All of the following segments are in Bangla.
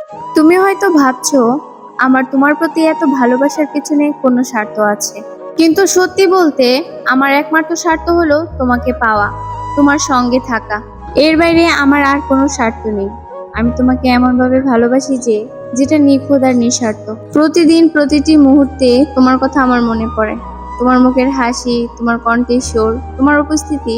তুমি হয়তো ভাবছো আমার তোমার প্রতি এত ভালোবাসার পেছনে কোনো স্বার্থ আছে, কিন্তু সত্যি বলতে আমার একমাত্র স্বার্থ হলো তোমাকে পাওয়া, তোমার সঙ্গে থাকা। এর বাইরে আমার আর কোনো স্বার্থ নেই। আমি তোমাকে এমনভাবে ভালোবাসি যেটা নিখুঁত আর নিঃস্বার্থ। প্রতিদিন প্রতিটি মুহূর্তে তোমার কথা আমার মনে পড়ে। তোমার মুখের হাসি, তোমার কণ্ঠের সুর, তোমার উপস্থিতি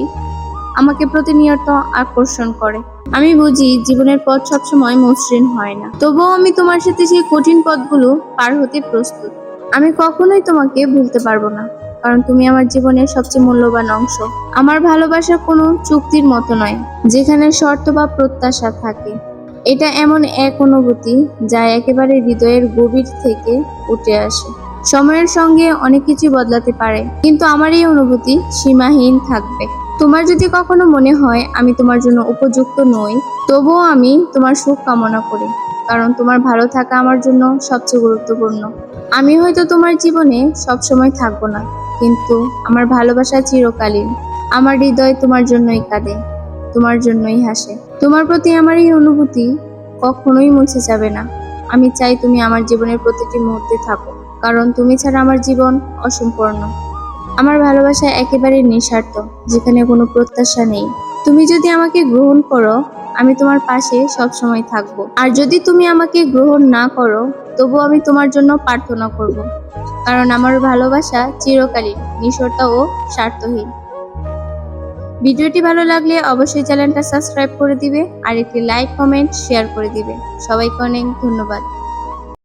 আমাকে প্রতিনিয়ত আকর্ষণ করে। আমি বুঝি জীবনের পথ সবসময় মসৃণ হয় না, তবুও আমি তোমার সাথে সেই কঠিন পথগুলো পার হতে প্রস্তুত। আমি কখনোই তোমাকে ভুলতে পারবো না, কারণ তুমি আমার জীবনের সবচেয়ে মূল্যবান অংশ। আমার ভালোবাসা কোনো চুক্তির মতো নয় যেখানে শর্ত বা প্রত্যাশা থাকে। এটা এমন এক অনুভূতি যা একেবারে হৃদয়ের গভীর থেকে উঠে আসে। সময়ের সঙ্গে অনেক কিছু বদলাতে পারে, কিন্তু আমার এই অনুভূতি সীমাহীন থাকবে। তোমার যদি কখনো মনে হয় আমি তোমার জন্য উপযুক্ত নই, তবুও আমি তোমার সুখ কামনা করি, কারণ তোমার ভালো থাকা আমার জন্য সবচেয়ে গুরুত্বপূর্ণ। আমি হয়তো তোমার জীবনে সবসময় থাকবো না, কিন্তু আমার ভালোবাসা চিরকালীন। আমার হৃদয় তোমার জন্যই কাঁদে, তোমার জন্যই হাসে। তোমার প্রতি আমার এই অনুভূতি কখনোই মুছে যাবে না। আমি চাই তুমি আমার জীবনের প্রতিটি মুহূর্তে থাকো, কারণ তুমি ছাড়া আমার জীবন অসম্পূর্ণ। আমার ভালোবাসা একেবারে নিঃস্বার্থ, যেখানে কোনো প্রত্যাশা নেই। তুমি যদি আমাকে গ্রহণ করো, আমি তোমার পাশে সবসময় থাকবো। আর যদি তুমি আমাকে গ্রহণ না করো, তবুও আমি তোমার জন্য প্রার্থনা করব, কারণ আমার ভালোবাসা চিরকালীন, নিঃশর্ত ও স্বার্থহীন। ভিডিওটি ভালো লাগলে অবশ্যই চ্যানেলটা সাবস্ক্রাইব করে দিবে আর একটি লাইক, কমেন্ট, শেয়ার করে দিবে। সবাইকে অনেক ধন্যবাদ।